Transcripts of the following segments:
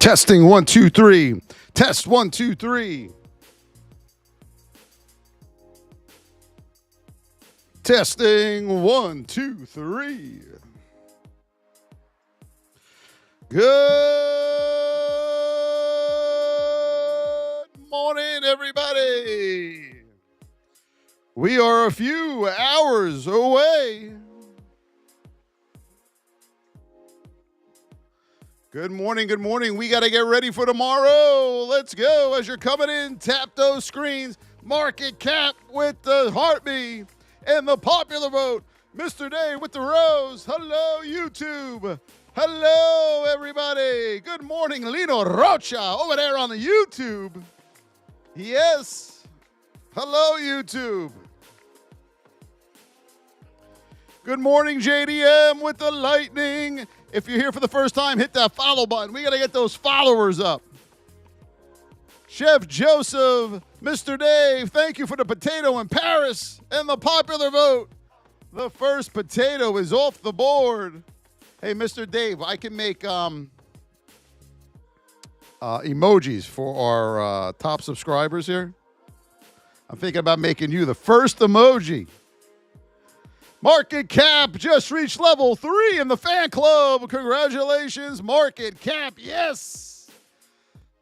Testing 1, 2, 3. Test 1, 2, 3. Testing 1, 2, 3. Good morning, everybody. We are a few hours away. Good morning, good morning. We got to get ready for tomorrow. Let's go. As you're coming in, tap those screens. Market cap with the heartbeat and the popular vote. Mr. Dave with the rose. Hello, YouTube. Hello, everybody. Good morning, Lino Rocha over there on the YouTube. Yes. Hello, YouTube. Good morning, JDM with the lightning. If you're here for the first time, hit that follow button. We got to get those followers up. Chef Joseph, Mr. Dave, thank you for the potato in Paris and the popular vote. The first potato is off the board. Hey, Mr. Dave, I can make emojis for our top subscribers here. I'm thinking about making you the first emoji. Market cap just reached level 3 in the fan club. Congratulations, market cap. Yes.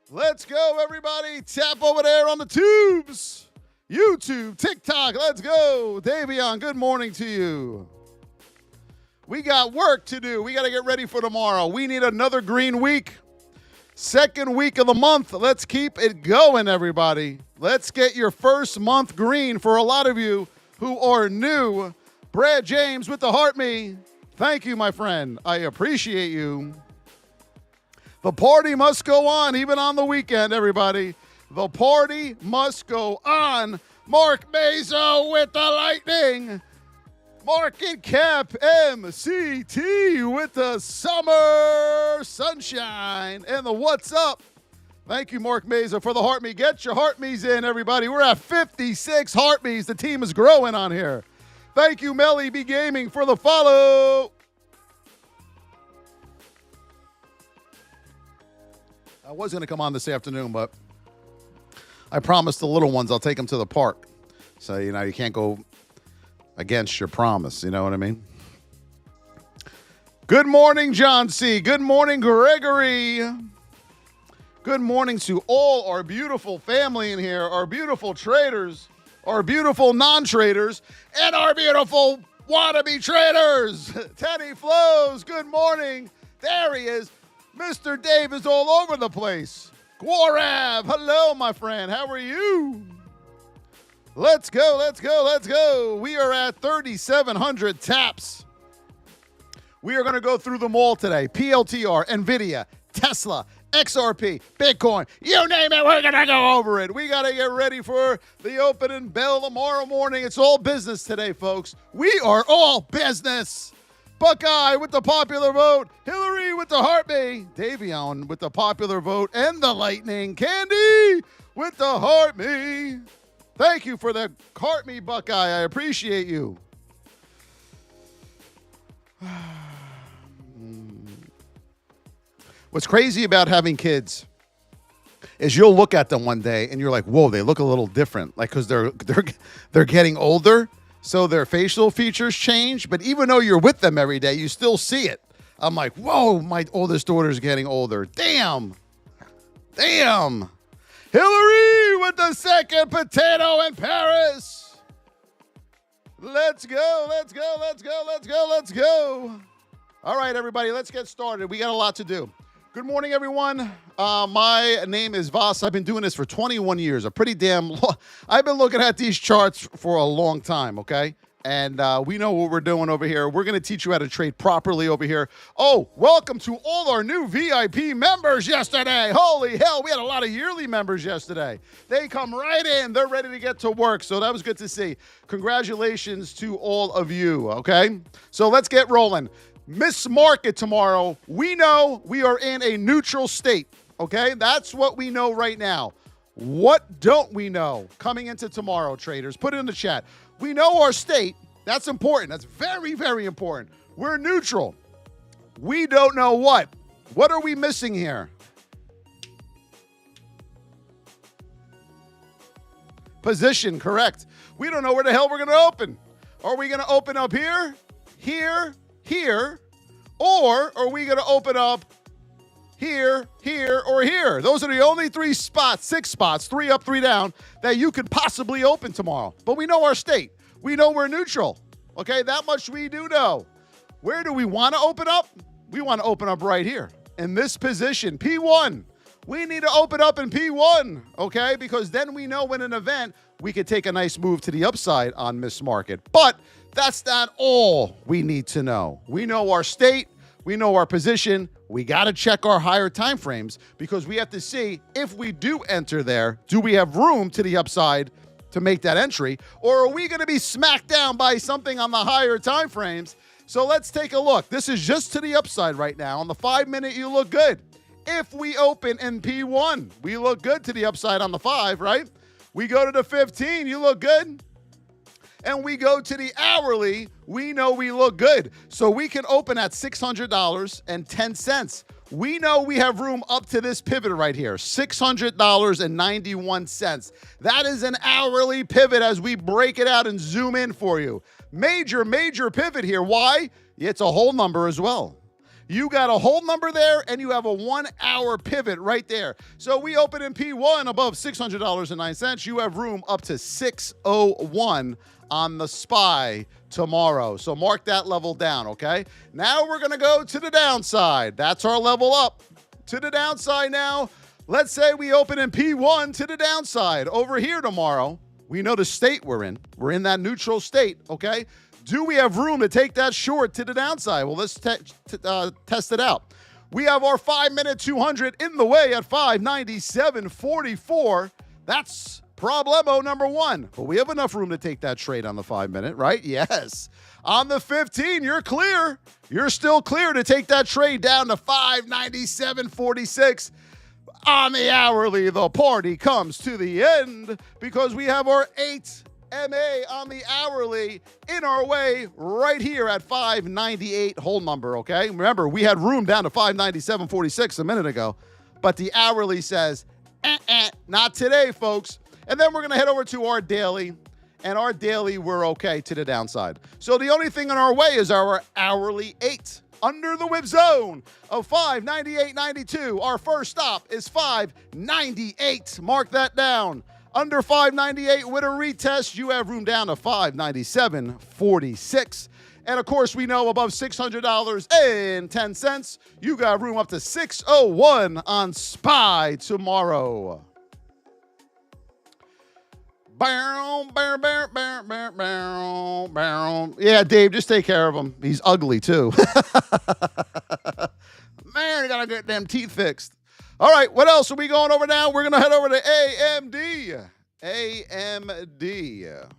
Let's go, everybody. Tap over there on the tubes. YouTube, TikTok, let's go. Davion, good morning to you. We got work to do. We got to get ready for tomorrow. We need another green week. Second week of the month. Let's keep it going, everybody. Let's get your first month green for a lot of you who are new. Brad James with the heart me. Thank you, my friend. I appreciate you. The party must go on, even on the weekend, everybody. The party must go on. Mark Mazo with the lightning. Market cap MCT with the summer sunshine and the what's up. Thank you, Mark Mazo, for the heart me. Get your heart me's in, everybody. We're at 56 heart me's. The team is growing on here. Thank you, Melly B Gaming, for the follow. I was going to come on this afternoon, but I promised the little ones I'll take them to the park. So, you can't go against your promise. You know what I mean? Good morning, John C. Good morning, Gregory. Good morning to all our beautiful family in here, our beautiful traders, our beautiful non-traders, and our beautiful wannabe traders. Teddy Flows, good morning. There he is. Mr. Dave is all over the place. Guarav, hello, my friend. How are you? Let's go, let's go, let's go. We are at 3,700 taps. We are going to go through them all today. PLTR, Nvidia, Tesla, XRP, Bitcoin, you name it, we're going to go over it. We got to get ready for the opening bell tomorrow morning. It's all business today, folks. We are all business. Buckeye with the popular vote. Hillary with the heartbeat. Davion with the popular vote and the lightning. Candy with the heartbeat. Thank you for the heart me, Buckeye. I appreciate you. What's crazy about having kids is you'll look at them one day and you're like, whoa, they look a little different. Like, because they're getting older, so their facial features change. But even though you're with them every day, you still see it. I'm like, whoa, my oldest daughter's getting older. Damn. Hillary with the second potato in Paris. Let's go, let's go, let's go, let's go, let's go. All right, everybody, let's get started. We got a lot to do. Good morning, everyone. My name is Voss. I've been doing this for 21 years, I've been looking at these charts for a long time, okay? And we know what we're doing over here. We're going to teach you how to trade properly over here. Oh, welcome to all our new VIP members yesterday. Holy hell, we had a lot of yearly members yesterday. They come right in. They're ready to get to work, so that was good to see. Congratulations to all of you, okay? So let's get rolling. Miss Market tomorrow. We know we are in a neutral state, okay? That's what we know right now. What don't we know coming into tomorrow, traders? Put it in the chat. We know our state. That's important. That's very, very important. We're neutral. We don't know what. What are we missing here? position, correct. We don't know where the hell we're going to open. Are we going to open up here, here, here, or are we going to open up here, here, or here? Those are the only six spots, 3 up, 3 down, that you could possibly open tomorrow. But we know our state. We know we're neutral. Okay, that much we do know. Where do we want to open up? We want to open up right here in this position, P1. We need to open up in P1, okay? Because then we know in an event we could take a nice move to the upside on Miss Market. But that's not all we need to know. We know our state. We know our position. We got to check our higher time frames because we have to see if we do enter there, do we have room to the upside to make that entry? Or are we going to be smacked down by something on the higher time frames? So let's take a look. This is just to the upside right now. On the 5-minute, you look good. If we open in P1, we look good to the upside on the 5, right? We go to the 15, you look good. And we go to the hourly, we know we look good. So we can open at $600.10. We know we have room up to this pivot right here, $600.91. That is an hourly pivot as we break it out and zoom in for you. Major, major pivot here. Why? It's a whole number as well. You got a whole number there, and you have a 1-hour pivot right there. So we open in P1 above $600.09. You have room up to 601 on the SPY tomorrow. So mark that level down, okay? Now we're going to go to the downside. That's our level up. To the downside now. Let's say we open in P1 to the downside. Over here tomorrow, we know the state we're in. We're in that neutral state, okay? Do we have room to take that short to the downside? Well, let's test it out. We have our 5-minute 200 in the way at 597.44. That's problemo number 1. But we have enough room to take that trade on the 5-minute, right? Yes. On the 15, you're clear. You're still clear to take that trade down to 597.46. On the hourly, the party comes to the end because we have our 8 MA on the hourly in our way right here at 598 whole number, okay? Remember, we had room down to 597.46 a minute ago, but the hourly says, not today, folks. And then we're going to head over to our daily, and our daily, we're okay to the downside. So the only thing in our way is our hourly 8 under the whip zone of 598.92. Our first stop is 598. Mark that down. Under 598 with a retest, you have room down to 597.46. And of course, we know above $600.10, you got room up to 601 on SPY tomorrow. Yeah, Dave, just take care of him. He's ugly, too. Man, you gotta get them teeth fixed. All right, what else are we going over now? We're going to head over to AMD. AMD.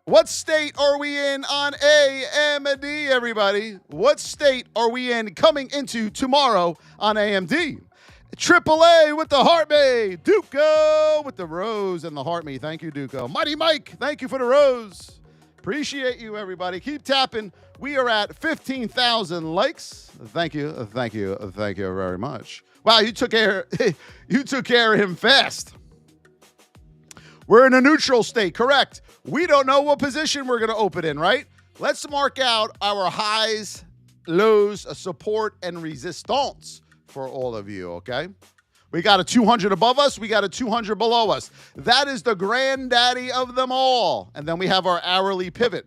What state are we in on AMD, everybody? What state are we in coming into tomorrow on AMD? AAA with the heart me. Duco with the rose and the heart me. Thank you, Duco. Mighty Mike, thank you for the rose. Appreciate you, everybody. Keep tapping. We are at 15,000 likes. Thank you. Thank you. Thank you very much. Wow, you took care of him fast. We're in a neutral state, correct? We don't know what position we're going to open in, right? Let's mark out our highs, lows, support, and resistance for all of you, okay? We got a 200 above us. We got a 200 below us. That is the granddaddy of them all. And then we have our hourly pivot.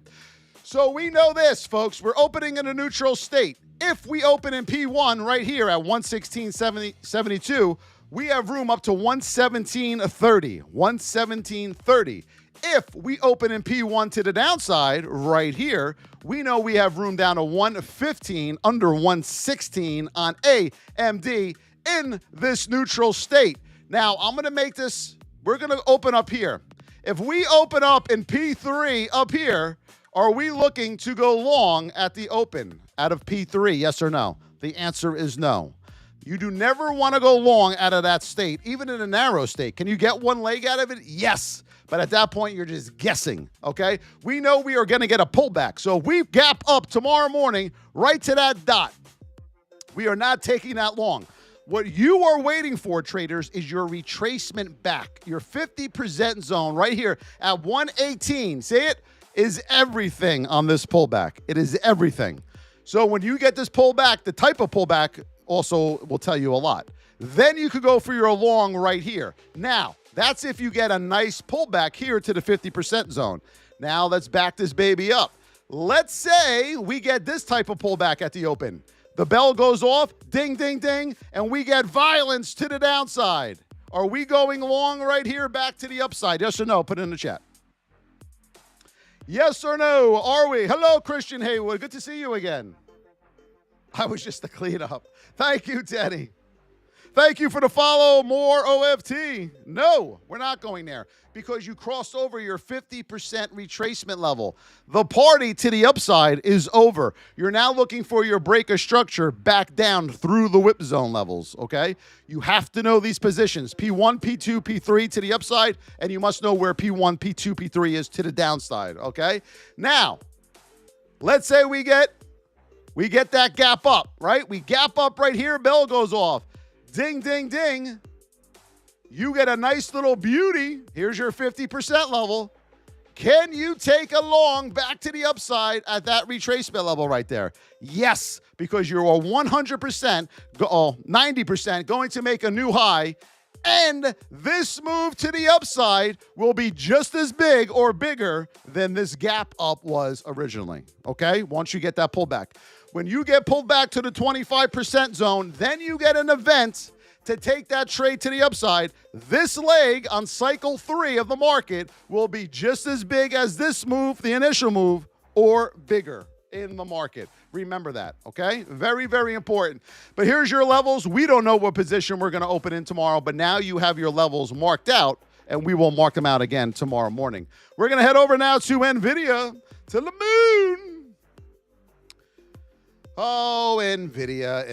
So we know this, folks. We're opening in a neutral state. If we open in P1 right here at 116.72, we have room up to 117.30. 117.30. If we open in P1 to the downside right here, we know we have room down to 115, under 116 on AMD in this neutral state. Now, I'm going to make this, we're going to open up here. If we open up in P3 up here, are we looking to go long at the open out of P3, yes or no? The answer is no. You do never want to go long out of that state, even in a narrow state. Can you get one leg out of it? Yes. But at that point, you're just guessing, okay? We know we are going to get a pullback. So if we gap up tomorrow morning right to that dot, we are not taking that long. What you are waiting for, traders, is your retracement back. Your 50% zone right here at 118. See it? Is everything on this pullback. It is everything. So when you get this pullback, the type of pullback also will tell you a lot. Then you could go for your long right here. Now, that's if you get a nice pullback here to the 50% zone. Now let's back this baby up. Let's say we get this type of pullback at the open. The bell goes off, ding, ding, ding, and we get violence to the downside. Are we going long right here back to the upside? Yes or no? Put it in the chat. Yes or no? Are we? Hello, Christian Haywood. Good to see you again. I was just the cleanup. Thank you, Teddy. Thank you for the follow. More OFT. No, we're not going there because you crossed over your 50% retracement level. The party to the upside is over. You're now looking for your break of structure back down through the whip zone levels, okay? You have to know these positions, P1, P2, P3 to the upside, and you must know where P1, P2, P3 is to the downside, okay? Now, let's say we get that gap up, right? We gap up right here, bell goes off. Ding, ding, ding. You get a nice little beauty. Here's your 50% level. Can you take a long back to the upside at that retracement level right there? Yes, because you're 100%, 90% going to make a new high. And this move to the upside will be just as big or bigger than this gap up was originally, okay? Once you get that pullback. When you get pulled back to the 25% zone, then you get an event to take that trade to the upside. This leg on cycle 3 of the market will be just as big as this move, the initial move, or bigger in the market. Remember that, okay? Very, very important. But here's your levels. We don't know what position we're going to open in tomorrow, but now you have your levels marked out, and we will mark them out again tomorrow morning. We're going to head over now to Nvidia, to the moon. Oh, Nvidia.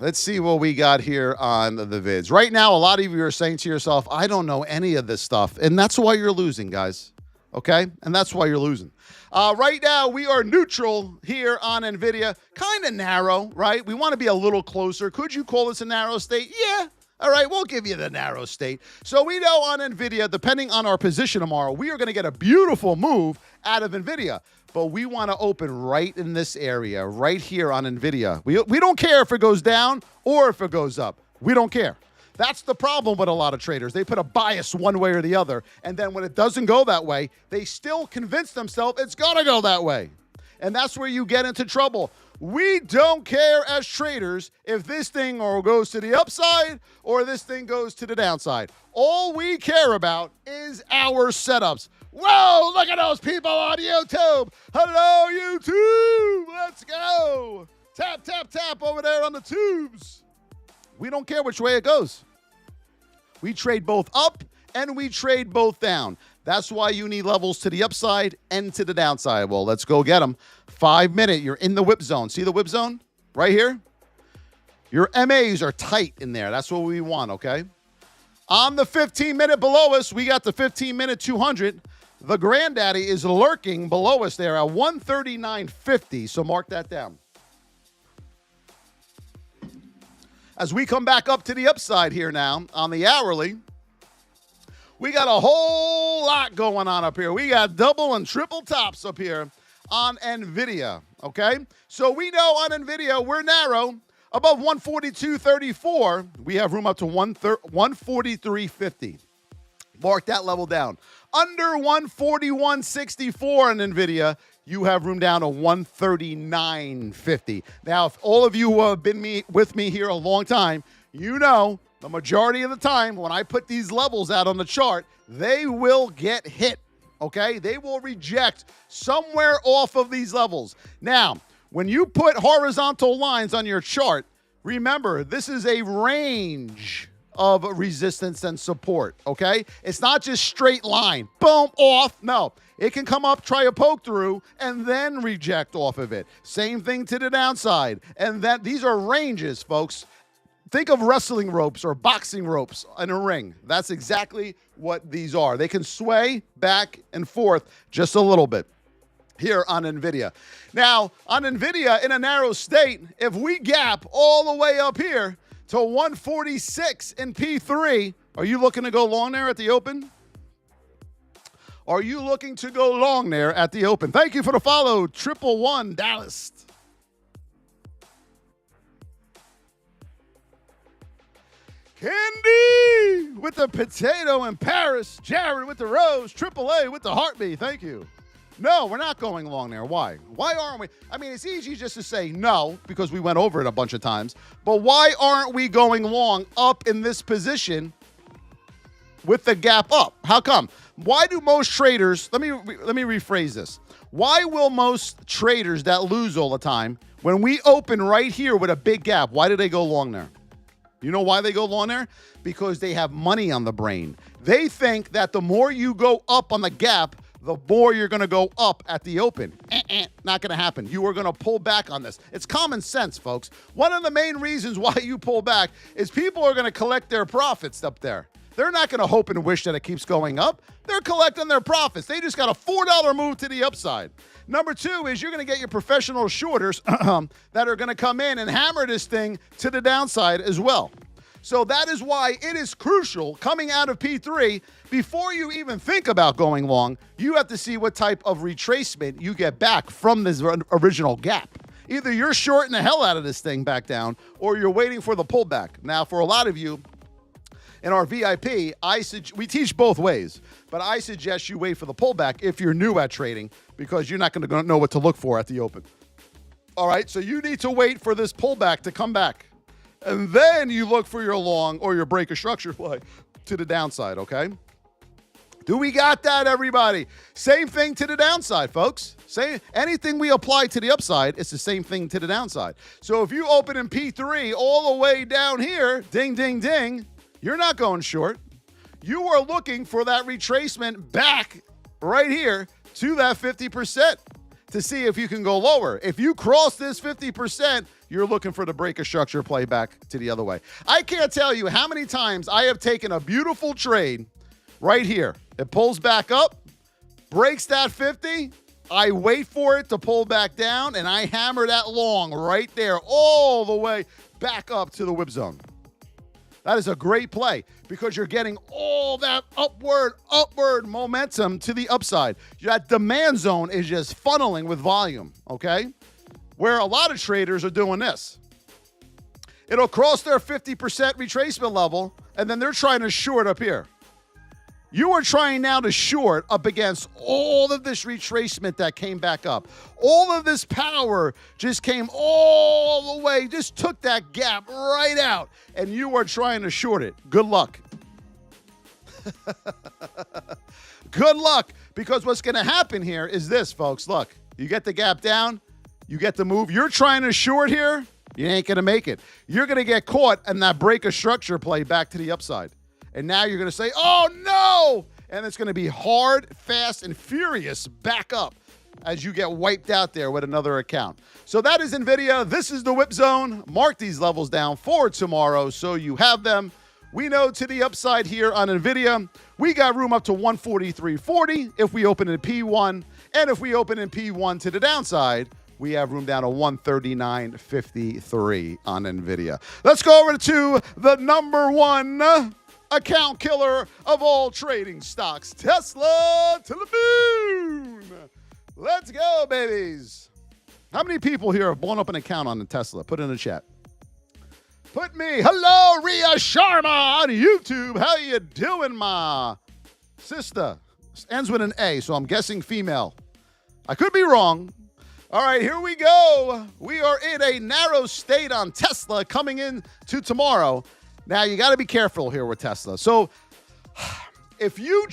Let's see what we got here on the vids. Right now, a lot of you are saying to yourself, I don't know any of this stuff. And that's why you're losing, guys. Okay? And that's why you're losing. Right now, we are neutral here on Nvidia. Kind of narrow, right? We want to be a little closer. Could you call this a narrow state? Yeah. All right, we'll give you the narrow state. So we know on Nvidia, depending on our position tomorrow, we are going to get a beautiful move out of Nvidia. But we want to open right in this area, right here on Nvidia. We don't care if it goes down or if it goes up. We don't care. That's the problem with a lot of traders. They put a bias one way or the other, and then when it doesn't go that way, they still convince themselves it's going to go that way. And that's where you get into trouble. We don't care as traders if this thing or goes to the upside or this thing goes to the downside. All we care about is our setups. Whoa, look at those people on YouTube. Hello, YouTube. Let's go. Tap, tap, tap over there on the tubes. We don't care which way it goes. We trade both up and we trade both down. That's why you need levels to the upside and to the downside. Well, let's go get them. 5 minute, you're in the whip zone. See the whip zone right here? Your MAs are tight in there. That's what we want, okay? On the 15-minute below us, we got the 15-minute 200. The granddaddy is lurking below us there at 139.50, so mark that down. As we come back up to the upside here now on the hourly, we got a whole lot going on up here. We got double and triple tops up here on Nvidia, okay? So we know on Nvidia we're narrow. Above 142.34, we have room up to 143.50. Mark that level down. Under 141.64 on Nvidia, you have room down to 139.50. Now, if all of you who have been with me here a long time, you know the majority of the time when I put these levels out on the chart, they will get hit, okay? They will reject somewhere off of these levels. Now, when you put horizontal lines on your chart, remember, this is a range of resistance and support, okay? It's not just straight line, boom, off. No, it can come up, try a poke through, and then reject off of it. Same thing to the downside. And that these are ranges, folks. Think of wrestling ropes or boxing ropes in a ring. That's exactly what these are. They can sway back and forth just a little bit. here on Nvidia. Now, on Nvidia in a narrow state, if we gap all the way up here to 146 in P3, are you looking to go long there at the open? Are you looking to go long there at the open? Thank you for the follow, 111 Dallas. Candy with the potato in Paris. Jared with the rose. AAA with the heartbeat. Thank you. No, we're not going long there. Why? Why aren't we? I mean, it's easy just to say no because we went over it a bunch of times. But why aren't we going long up in this position with the gap up? How come? Why do most traders, let me rephrase this. Why will most traders that lose all the time, when we open right here with a big gap, why do they go long there? You know why they go long there? Because they have money on the brain. They think that the more you go up on the gap, the more you're going to go up at the open. Not going to happen. You are going to pull back on this. It's common sense, folks. One of the main reasons why you pull back is people are going to collect their profits up there. They're not going to hope and wish that it keeps going up. They're collecting their profits. They just got a $4 move to the upside. Number two is you're going to get your professional shorters that are going to come in and hammer this thing to the downside as well. So that is why it is crucial coming out of P3, before you even think about going long, you have to see what type of retracement you get back from this original gap. Either you're shorting the hell out of this thing back down or you're waiting for the pullback. Now, for a lot of you, in our VIP, we teach both ways, but I suggest you wait for the pullback if you're new at trading because you're not going to know what to look for at the open. All right, so you need to wait for this pullback to come back, and then you look for your long or your break of structure play to the downside, okay? Do we got that, everybody? Same thing to the downside, folks. Anything we apply to the upside, it's the same thing to the downside. So if you open in P3 all the way down here, ding, ding, ding, you're not going short. You are looking for that retracement back right here to that 50% to see if you can go lower. If you cross this 50%, you're looking for the break of structure play back to the other way. I can't tell you how many times I have taken a beautiful trade right here. It pulls back up, breaks that 50. I wait for it to pull back down, and I hammer that long right there all the way back up to the whip zone. That is a great play because you're getting all that upward momentum to the upside. That demand zone is just funneling with volume, okay? Where a lot of traders are doing this. It'll cross their 50% retracement level, and then they're trying to short up here. You are trying now to short up against all of this retracement that came back up. All of this power just came all the way, just took that gap right out, and you are trying to short it. Good luck. Good luck, because what's going to happen here is this, folks. Look, you get the gap down, you get the move. You're trying to short here, you ain't going to make it. You're going to get caught in that break of structure play back to the upside. And now you're going to say, oh, no! And it's going to be hard, fast, and furious back up as you get wiped out there with another account. So that is NVIDIA. This is the whip zone. Mark these levels down for tomorrow so you have them. We know to the upside here on NVIDIA, we got room up to 143.40 if we open in P1. And if we open in P1 to the downside, we have room down to 139.53 on NVIDIA. Let's go over to the number one account killer of all trading stocks, Tesla to the moon. Let's go, babies. How many people here have blown up an account on the Tesla? Put it in the chat. Put me. Hello, Rhea Sharma on YouTube. How you doing, ma sister? Ends with an A, so I'm guessing female. I could be wrong. All right, here we go. We are in a narrow state on Tesla coming in to tomorrow. Now, you got to be careful here with Tesla. So if you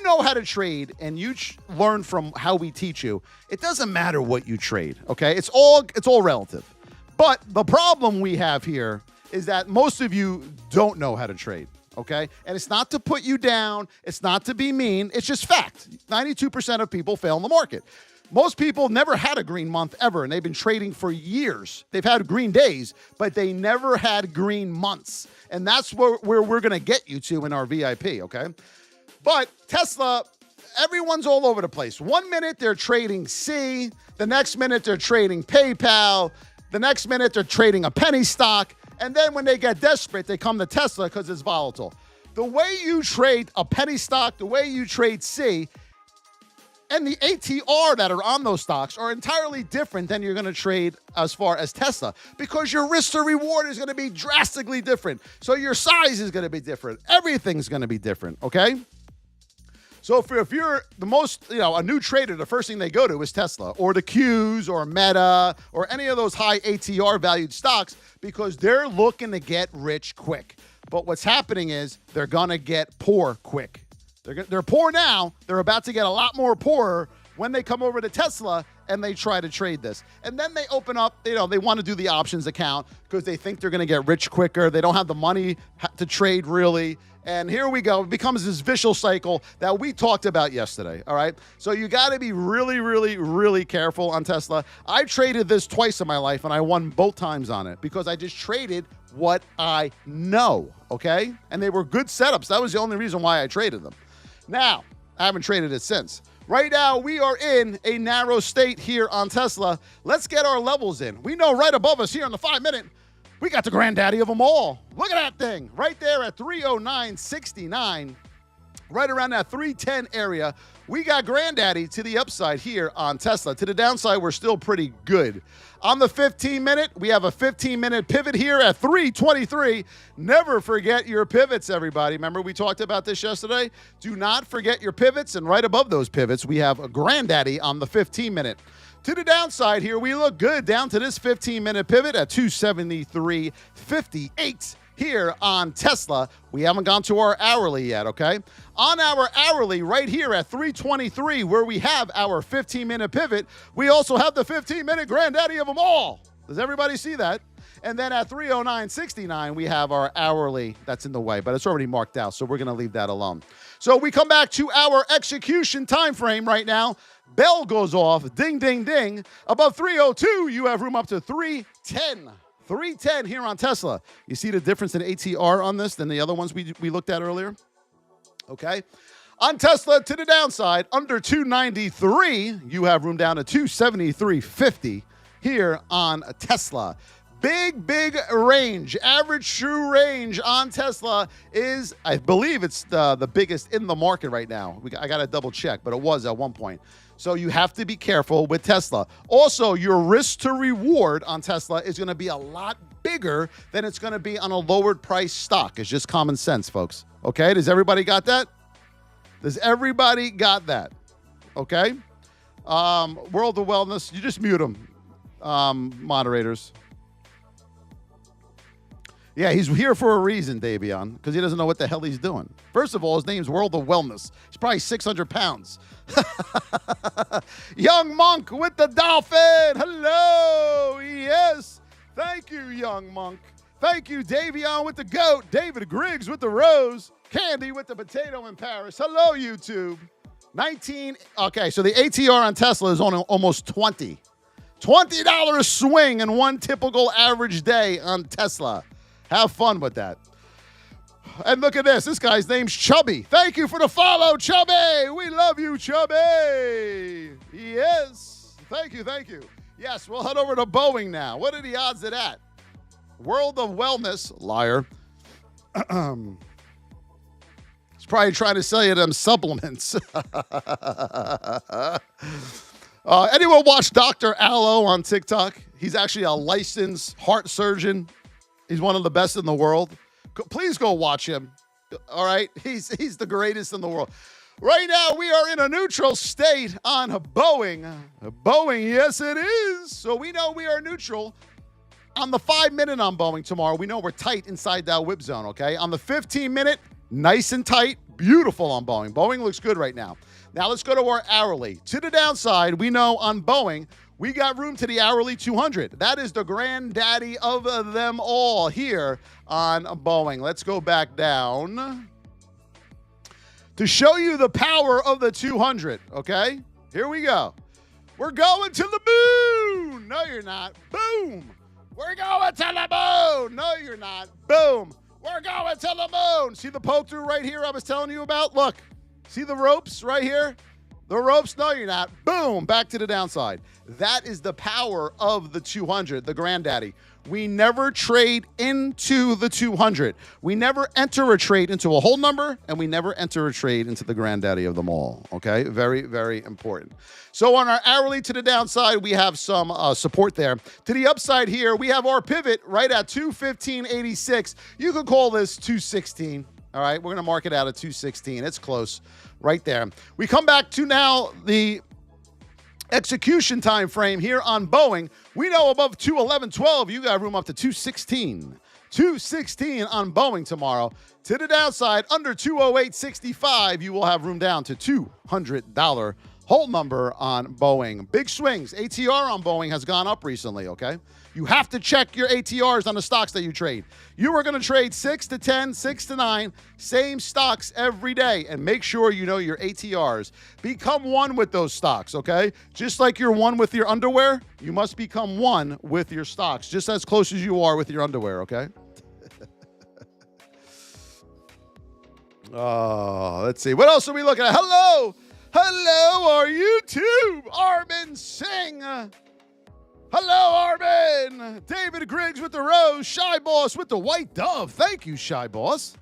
know how to trade and you learn from how we teach you, it doesn't matter what you trade, okay? It's all relative. But the problem we have here is that most of you don't know how to trade, okay? And it's not to put you down. It's not to be mean. It's just fact. 92% of people fail in the market. Most people never had a green month ever, and they've been trading for years. They've had green days, but they never had green months. And that's where we're going to get you to in our VIP, okay? But Tesla, everyone's all over the place. 1 minute they're trading C, the next minute they're trading PayPal, the next minute they're trading a penny stock, and then when they get desperate, they come to Tesla because it's volatile. The way you trade a penny stock, the way you trade C, and the ATR that are on those stocks are entirely different than you're going to trade as far as Tesla, because your risk to reward is going to be drastically different. So your size is going to be different. Everything's going to be different, okay? So if you're the most, a new trader, the first thing they go to is Tesla or the Qs or Meta or any of those high ATR valued stocks, because they're looking to get rich quick. But what's happening is they're going to get poor quick. They're poor now. They're about to get a lot more poorer when they come over to Tesla and they try to trade this. And then they open up, they want to do the options account because they think they're going to get rich quicker. They don't have the money to trade really. And here we go. It becomes this vicious cycle that we talked about yesterday, all right? So you got to be really, really, really careful on Tesla. I traded this twice in my life, and I won both times on it because I just traded what I know, okay? And they were good setups. That was the only reason why I traded them. Now, I haven't traded it since. Right now, we are in a narrow state here on Tesla. Let's get our levels in. We know right above us here on the 5-minute, we got the granddaddy of them all. Look at that thing right there at 309.69, right around that 310 area. We got granddaddy to the upside here on Tesla. To the downside, we're still pretty good. On the 15-minute, we have a 15-minute pivot here at 323. Never forget your pivots, everybody. Remember we talked about this yesterday? Do not forget your pivots, and right above those pivots, we have a granddaddy on the 15-minute. To the downside here, we look good down to this 15-minute pivot at 273.58 here on Tesla. We haven't gone to our hourly yet, okay? On our hourly right here at 323, where we have our 15-minute pivot, we also have the 15-minute granddaddy of them all. Does everybody see that? And then at 309.69, we have our hourly that's in the way, but it's already marked out, so we're going to leave that alone. So we come back to our execution time frame right now. Bell goes off, ding, ding, ding. Above 302, you have room up to 310. 310 here on Tesla. You see the difference in ATR on this than the other ones we looked at earlier? Okay. On Tesla, to the downside, under 293, you have room down to 273.50 here on Tesla. Big range. Average true range on Tesla is, I believe it's the biggest in the market right now. I got to double check, but it was at one point. So you have to be careful with Tesla. Also, your risk to reward on Tesla is going to be a lot bigger than it's going to be on a lowered price stock. It's just common sense, folks. Okay? Does everybody got that? Does everybody got that? Okay? World of Wellness, you just mute them, moderators. Yeah, he's here for a reason, Davion, because he doesn't know what the hell he's doing. First of all, his name's World of Wellness. He's probably 600 pounds. Young Monk with the dolphin. Hello. Yes. Thank you, Young Monk. Thank you, Davion with the goat. David Griggs with the rose. Candy with the potato in Paris. Hello, YouTube. 19. Okay, so the ATR on Tesla is on almost 20. $20 swing in one typical average day on Tesla. Have fun with that. And look at this. This guy's name's Chubby. Thank you for the follow, Chubby. We love you, Chubby. Yes. Thank you. Yes, we'll head over to Boeing now. What are the odds of that? World of Wellness, liar. He's probably trying to sell you them supplements. Anyone watch Dr. Aloe on TikTok? He's actually a licensed heart surgeon. He's one of the best in the world. Please go watch him. All right? He's the greatest in the world. Right now, we are in a neutral state on Boeing. Boeing, yes, it is. So we know we are neutral. On the 5-minute on Boeing tomorrow, we know we're tight inside that whip zone, okay? On the 15-minute, nice and tight, beautiful on Boeing. Boeing looks good right now. Now let's go to our hourly. To the downside, we know on Boeing, we got room to the hourly 200. That is the granddaddy of them all here on Boeing. Let's go back down to show you the power of the 200, okay? Here we go. We're going to the moon. No, you're not. Boom. We're going to the moon. No, you're not. Boom. We're going to the moon. See the poke through right here I was telling you about? Look. See the ropes right here? The ropes? No, you're not. Boom, back to the downside. That is the power of the 200, the granddaddy. We never trade into the 200. We never enter a trade into a whole number, and we never enter a trade into the granddaddy of them all, okay? Very, very important. So on our hourly to the downside, we have some support there. To the upside here, we have our pivot right at 215.86. You could call this 216. All right, we're going to mark it out at 216. It's close right there. We come back to now the execution time frame here on Boeing. We know above 211.12, you got room up to 216. 216 on Boeing tomorrow. To the downside, under 208.65, you will have room down to $200 whole number on Boeing. Big swings. ATR on Boeing has gone up recently, okay? You have to check your ATRs on the stocks that you trade. You are going to trade 6 to 10, 6 to 9, same stocks every day, and make sure you know your ATRs. Become one with those stocks, okay? Just like you're one with your underwear, you must become one with your stocks, just as close as you are with your underwear, okay? Oh, let's see. What else are we looking at? Hello! Hello, our YouTube, Armin Singh. Hello, Armin. David Griggs with the rose. Shy Boss with the white dove. Thank you, Shy Boss.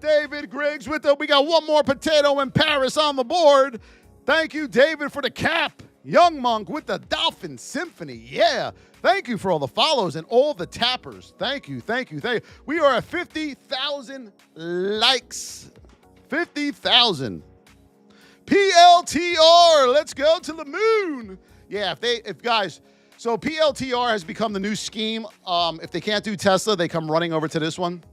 David Griggs with the, we got one more potato in Paris on the board. Thank you, David, for the cap. Young Monk with the Dolphin Symphony. Yeah. Thank you for all the follows and all the tappers. Thank you, thank you, thank you. We are at 50,000 likes. 50,000. PLTR. Let's go to the moon. Yeah, if guys, so PLTR has become the new scheme. If they can't do Tesla, they come running over to this one.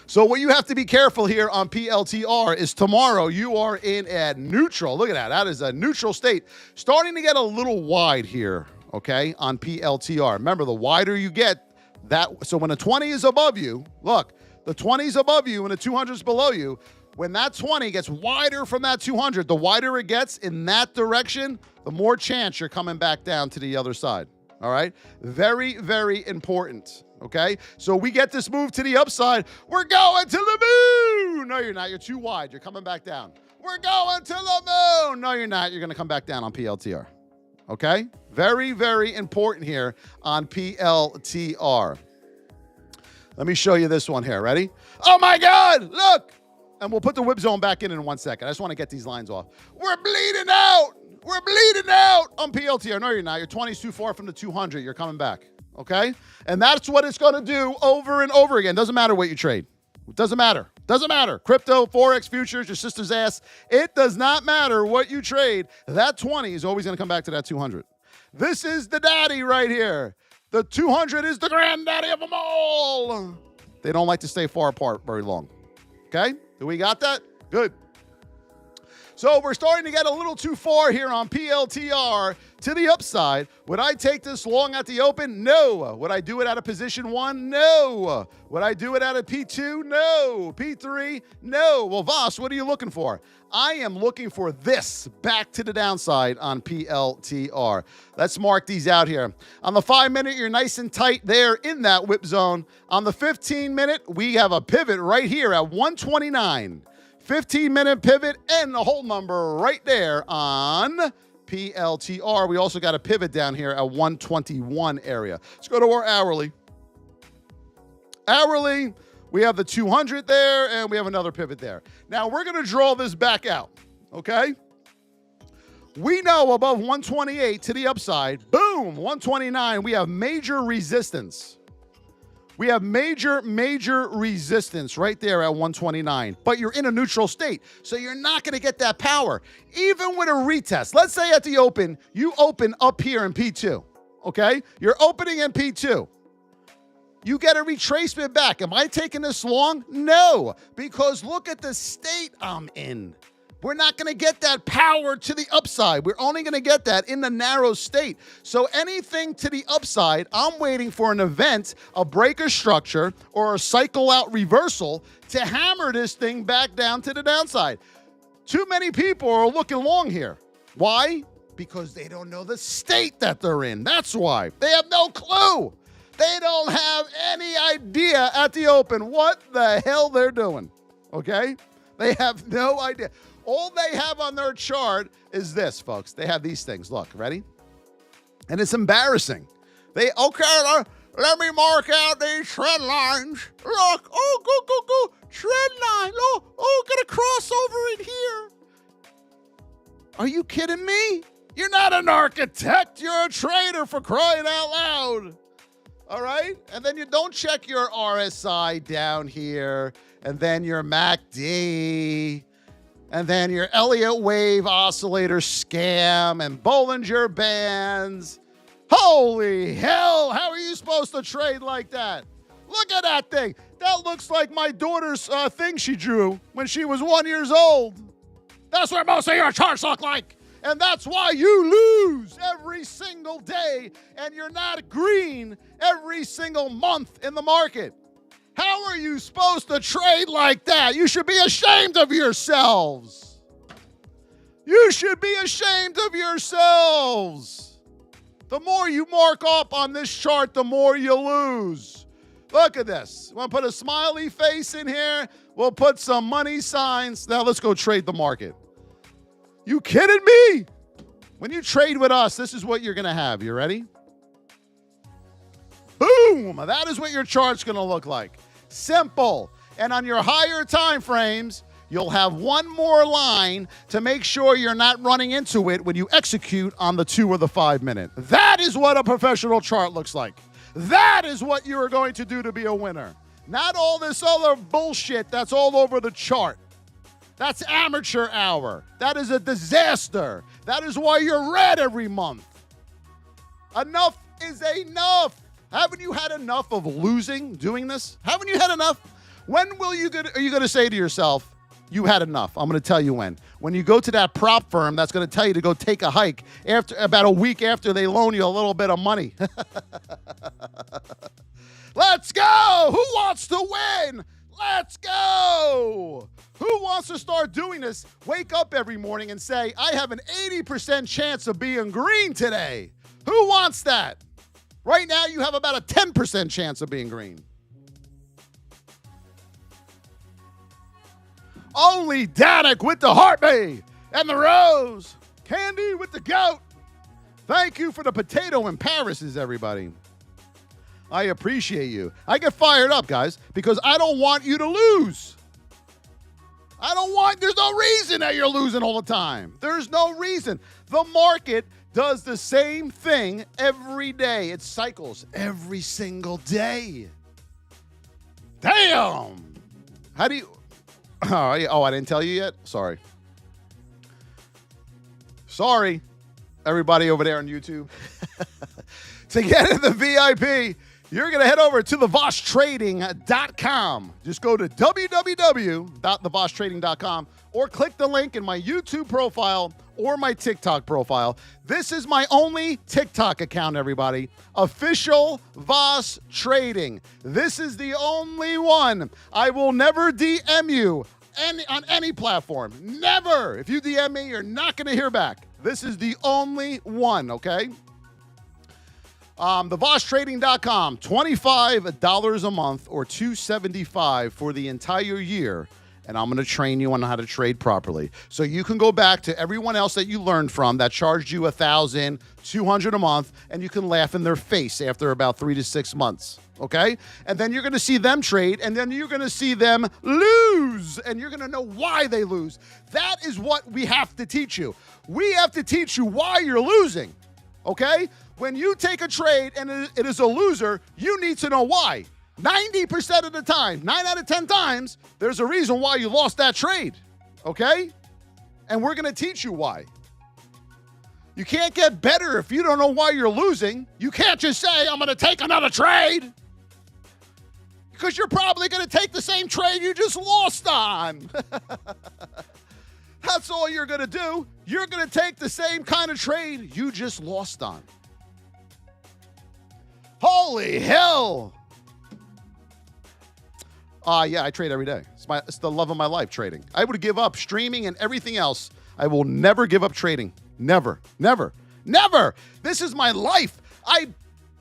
So what you have to be careful here on PLTR is tomorrow you are in a neutral. Look at that. That is a neutral state. Starting to get a little wide here, okay, on PLTR. Remember, the wider you get, that. So when the 20 is above you, look, the 20 is above you and the 200 is below you. When that 20 gets wider from that 200, the wider it gets in that direction, the more chance you're coming back down to the other side. All right? Very, very important. Okay? So we get this move to the upside. We're going to the moon. No, you're not. You're too wide. You're coming back down. We're going to the moon. No, you're not. You're going to come back down on PLTR. Okay? Very, very important here on PLTR. Let me show you this one here. Ready? Oh, my God. Look. And we'll put the whip zone back in 1 second. I just want to get these lines off. We're bleeding out. We're bleeding out on PLTR. No, you're not. Your 20 is too far from the 200. You're coming back. Okay? And that's what it's going to do over and over again. Doesn't matter what you trade. It doesn't matter. Doesn't matter. Crypto, Forex, futures, your sister's ass. It does not matter what you trade. That 20 is always going to come back to that 200. This is the daddy right here. The 200 is the granddaddy of them all. They don't like to stay far apart very long. Okay? Do we got that? Good. So we're starting to get a little too far here on PLTR to the upside. Would I take this long at the open? No. Would I do it at a position 1? No. Would I do it at a P2? No. P3? No. Well, Voss, what are you looking for? I am looking for this back to the downside on PLTR. Let's mark these out here. On the 5-minute, you're nice and tight there in that whip zone. On the 15-minute, we have a pivot right here at 129. 15-minute pivot and the whole number right there on PLTR. We also got a pivot down here at 121 area. Let's go to our hourly. Hourly, we have the 200 there, and we have another pivot there. Now, we're going to draw this back out, okay? We know above 128 to the upside, boom, 129, we have major resistance. We have major resistance right there at 129, but you're in a neutral state, so you're not going to get that power. Even with a retest, let's say at the open, you open up here in P2, okay? You're opening in P2. You get a retracement back. Am I taking this long? No, because look at the state I'm in. We're not going to get that power to the upside. We're only going to get that in the narrow state. So anything to the upside, I'm waiting for an event, a breaker structure, or a cycle out reversal to hammer this thing back down to the downside. Too many people are looking long here. Why? Because they don't know the state that they're in. That's why. They have no clue. They don't have any idea at the open what the hell they're doing. Okay? They have no idea. All they have on their chart is this, folks. They have these things. Look, ready? And it's embarrassing. Let me mark out these trend lines. Look, go. Trend line. Got a crossover in here. Are you kidding me? You're not an architect. You're a trader, for crying out loud. All right? And then you don't check your RSI down here, and then your MACD, and then your Elliott wave oscillator scam and Bollinger Bands. Holy hell, how are you supposed to trade like that? Look at that thing. That looks like my daughter's thing she drew when she was 1 year old. That's what most of your charts look like. And that's why you lose every single day, and you're not green every single month in the market. How are you supposed to trade like that? You should be ashamed of yourselves. You should be ashamed of yourselves. The more you mark up on this chart, the more you lose. Look at this. We'll put a smiley face in here. We'll put some money signs. Now let's go trade the market. You kidding me? When you trade with us, this is what you're going to have. You ready? Boom! That is what your chart's going to look like. Simple. And on your higher time frames, you'll have one more line to make sure you're not running into it when you execute on the 2 or the 5 minute. That is what a professional chart looks like. That is what you are going to do to be a winner. Not all this other bullshit that's all over the chart. That's amateur hour. That is a disaster. That is why you're red every month. Enough is enough. Haven't you had enough of losing doing this? Haven't you had enough? When are you going to say to yourself, you had enough? I'm going to tell you when. When you go to that prop firm that's going to tell you to go take a hike after about a week after they loan you a little bit of money. Let's go. Who wants to win? Let's go. Who wants to start doing this? Wake up every morning and say, I have an 80% chance of being green today. Who wants that? Right now, you have about a 10% chance of being green. Only Danik with the heartbeat and the rose. Candy with the goat. Thank you for the potato in Paris's, everybody. I appreciate you. I get fired up, guys, because I don't want you to lose. There's no reason that you're losing all the time. There's no reason. The market does the same thing every day. It cycles every single day. Damn. How do you... Oh, I didn't tell you yet? Sorry, everybody over there on YouTube. To get in the VIP, you're going to head over to thevosstrading.com. Just go to www.thevosstrading.com or click the link in my YouTube profile or my TikTok profile. This is my only TikTok account, everybody. Official Voss Trading. This is the only one. I will never DM you on any platform. Never. If you DM me, you're not going to hear back. This is the only one, okay? TheVossTrading.com, $25 a month or $275 for the entire year. And I'm going to train you on how to trade properly. So you can go back to everyone else that you learned from that charged you $1,000, $200 a month, and you can laugh in their face after about 3 to 6 months. Okay? And then you're going to see them trade, and then you're going to see them lose, and you're going to know why they lose. That is what we have to teach you. We have to teach you why you're losing. Okay? When you take a trade and it is a loser, you need to know why. 90% of the time, 9 out of 10 times, there's a reason why you lost that trade, okay? And we're going to teach you why. You can't get better if you don't know why you're losing. You can't just say, I'm going to take another trade, because you're probably going to take the same trade you just lost on. That's all you're going to do. You're going to take the same kind of trade you just lost on. Holy hell. Yeah, I trade every day. It's the love of my life, trading. I would give up streaming and everything else. I will never give up trading. Never, never, never. This is my life. I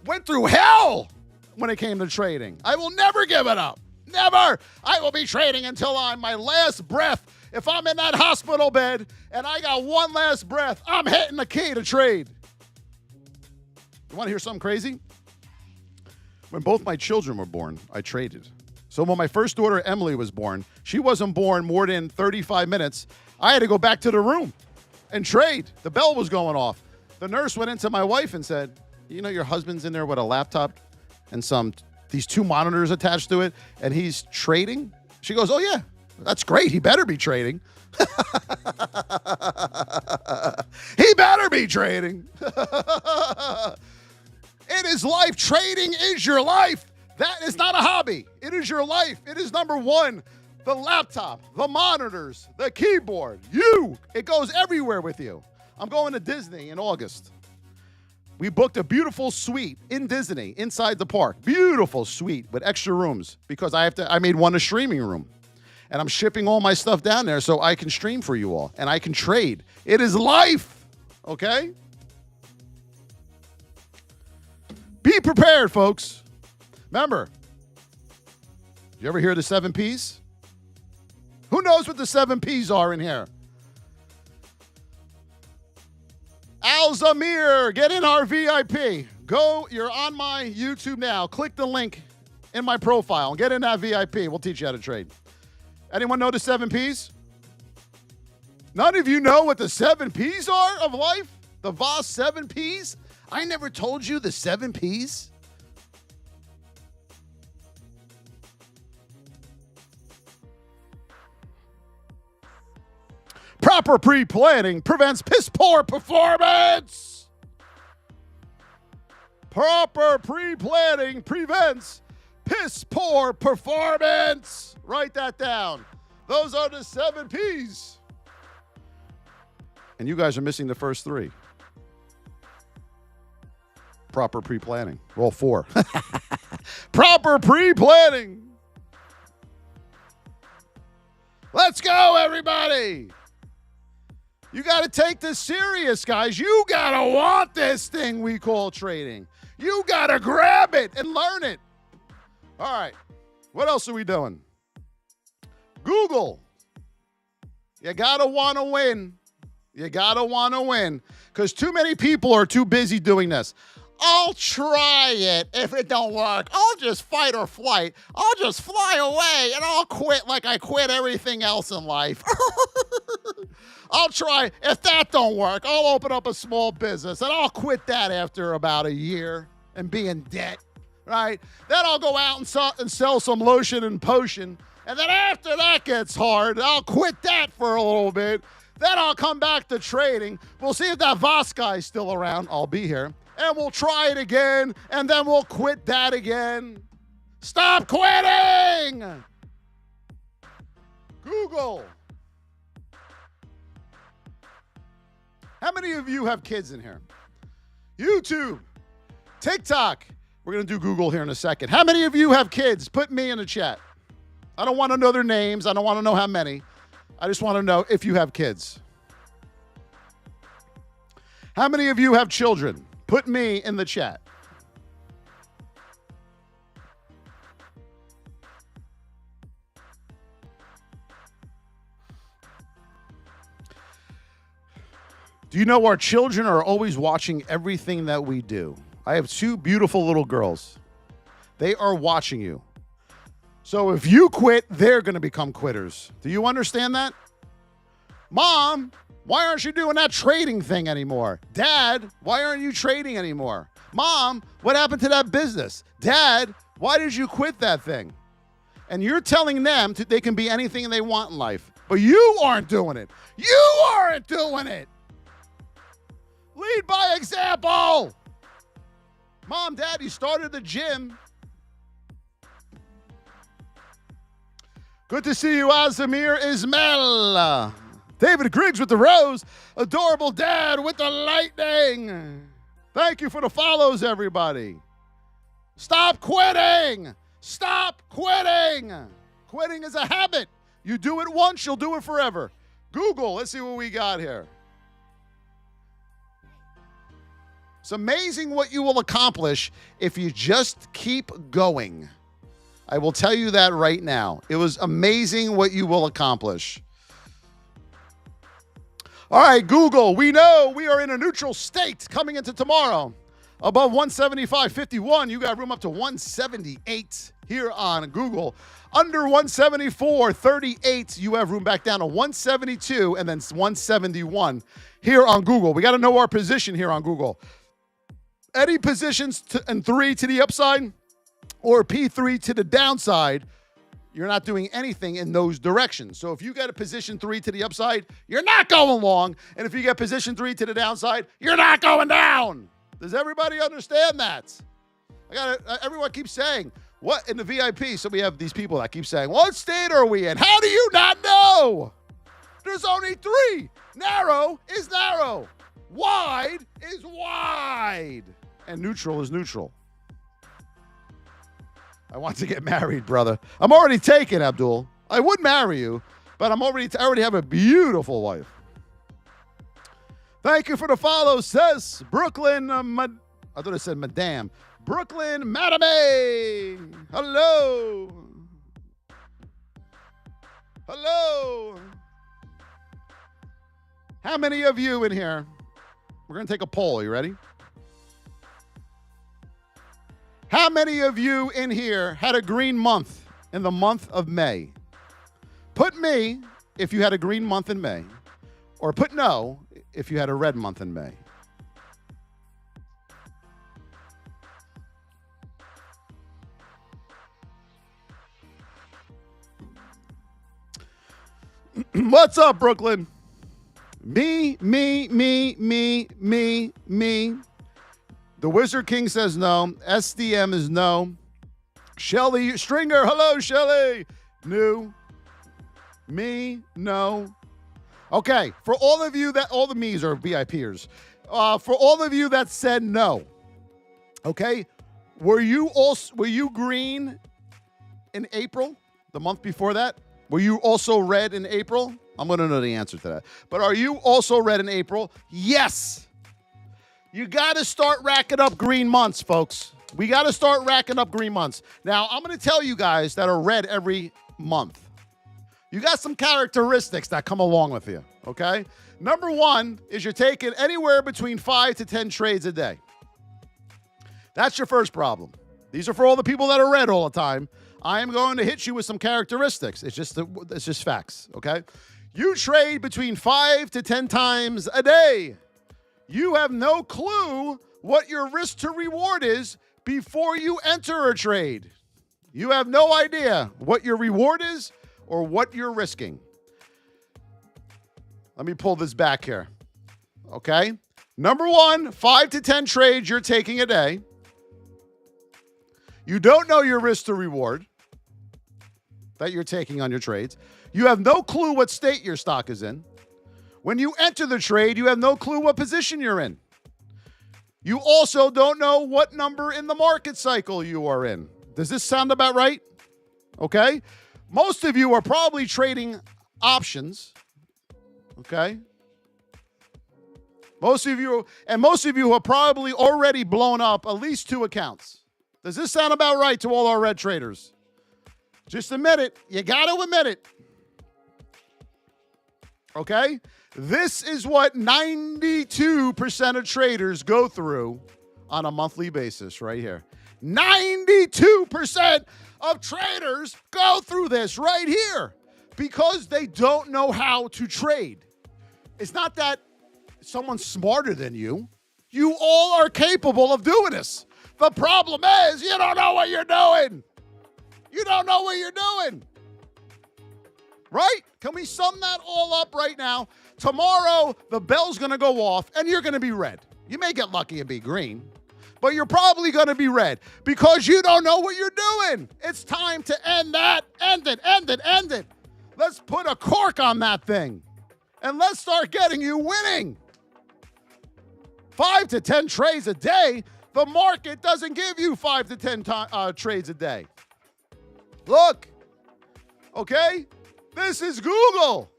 went through hell when it came to trading. I will never give it up. Never. I will be trading until my last breath. if I'm in that hospital bed and I got one last breath, I'm hitting the key to trade. You want to hear something crazy? When both my children were born, I traded. So when my first daughter, Emily, was born, she wasn't born more than 35 minutes. I had to go back to the room and trade. The bell was going off. The nurse went into my wife and said, you know, your husband's in there with a laptop and these 2 monitors attached to it, and he's trading? She goes, oh, yeah, that's great. He better be trading. He better be trading. It is life. Trading is your life. That is not a hobby. It is your life. It is number one. The laptop, the monitors, the keyboard, you. It goes everywhere with you. I'm going to Disney in August. We booked a beautiful suite in Disney inside the park. Beautiful suite with extra rooms because I made one a streaming room. And I'm shipping all my stuff down there so I can stream for you all and I can trade. It is life. Okay? Be prepared, folks. Remember, you ever hear the 7 Ps? Who knows what the 7 Ps are in here? Alzamir, get in our VIP. Go, you're on my YouTube now. Click the link in my profile and get in that VIP. We'll teach you how to trade. Anyone know the 7 Ps? None of you know what the 7 Ps are of life? The Voss 7 Ps? I never told you the 7 Ps? Proper pre-planning prevents piss-poor performance. Proper pre-planning prevents piss-poor performance. Write that down. Those are the 7 Ps. And you guys are missing the first 3. Proper pre-planning. Well, 4. Proper pre-planning. Let's go, everybody. You got to take this serious, guys. You got to want this thing we call trading. You got to grab it and learn it. All right. What else are we doing? Google. You got to want to win. You got to want to win because too many people are too busy doing this. I'll try it. If it don't work, I'll just fight or flight. I'll just fly away and I'll quit like I quit everything else in life. I'll try. If that don't work, I'll open up a small business and I'll quit that after about a year and be in debt, right? Then I'll go out and sell some lotion and potion. And then after that gets hard, I'll quit that for a little bit. Then I'll come back to trading. We'll see if that Voss guy's still around. I'll be here. And we'll try it again, and then we'll quit that again. Stop quitting! Google. How many of you have kids in here? YouTube, TikTok. We're going to do Google here in a second. How many of you have kids? Put me in the chat. I don't want to know their names. I don't want to know how many. I just want to know if you have kids. How many of you have children? Put me in the chat. Do you know our children are always watching everything that we do? I have 2 beautiful little girls. They are watching you. So if you quit, they're going to become quitters. Do you understand that? Mom, why aren't you doing that trading thing anymore? Dad, why aren't you trading anymore? Mom, what happened to that business? Dad, why did you quit that thing? And you're telling them they can be anything they want in life. But you aren't doing it. You aren't doing it. Lead by example. Mom, Dad, you started the gym. Good to see you, Azamir Ismail. David Griggs with the rose. Adorable Dad with the lightning. Thank you for the follows, everybody. Stop quitting. Stop quitting. Quitting is a habit. You do it once, you'll do it forever. Google, let's see what we got here. It's amazing what you will accomplish if you just keep going. I will tell you that right now. It was amazing what you will accomplish. All right, Google, we know we are in a neutral state coming into tomorrow. Above 175.51, you got room up to 178 here on Google. Under 174.38, you have room back down to 172 and then 171 here on Google. We got to know our position here on Google. Any positions and 3 to the upside or P3 to the downside, you're not doing anything in those directions. So if you get a position 3 to the upside, you're not going long. And if you get position 3 to the downside, you're not going down. Does everybody understand that? Everyone keeps saying, what in the VIP? So we have these people that keep saying, what state are we in? How do you not know? There's only 3. Narrow is narrow. Wide is wide. And neutral is neutral. I want to get married, brother. I'm already taken, Abdul. I would marry you, but I already have a beautiful wife. Thank you for the follow, says Brooklyn. I thought it said Madame. Brooklyn Madame. Hello. Hello. How many of you in here? We're going to take a poll. You ready? How many of you in here had a green month in the month of May? Put me if you had a green month in May, or put no if you had a red month in May. What's up, Brooklyn? Me. The Wizard King says no. SDM is no. Shelly Stringer, hello, Shelly. New. Me, no. Okay, for all of you all the me's are VIPers. For all of you that said no, okay, were you green in April, the month before that? Were you also red in April? I'm going to know the answer to that. But are you also red in April? Yes. You got to start racking up green months, folks. We got to start racking up green months. Now, I'm going to tell you guys that are red every month. You got some characteristics that come along with you, okay? Number 1 is you're taking anywhere between 5 to 10 trades a day. That's your first problem. These are for all the people that are red all the time. I am going to hit you with some characteristics. It's just facts, okay? You trade between 5 to 10 times a day. You have no clue what your risk to reward is before you enter a trade. You have no idea what your reward is or what you're risking. Let me pull this back here. Okay? Number 1, 5 to 10 trades you're taking a day. You don't know your risk to reward that you're taking on your trades. You have no clue what state your stock is in. When you enter the trade, you have no clue what position you're in. You also don't know what number in the market cycle you are in. Does this sound about right? Okay? Most of you are probably trading options. Okay? Most of you have probably already blown up at least 2 accounts. Does this sound about right to all our red traders? Just admit it. You got to admit it. Okay? This is what 92% of traders go through on a monthly basis right here. 92% of traders go through this right here because they don't know how to trade. It's not that someone's smarter than you. You all are capable of doing this. The problem is you don't know what you're doing. You don't know what you're doing. Right? Can we sum that all up right now? Tomorrow, the bell's going to go off, and you're going to be red. You may get lucky and be green, but you're probably going to be red because you don't know what you're doing. It's time to end that. End it. Let's put a cork on that thing, and let's start getting you winning. 5 to 10 trades a day. The market doesn't give you 5 to 10 trades a day. Look, okay? This is Google.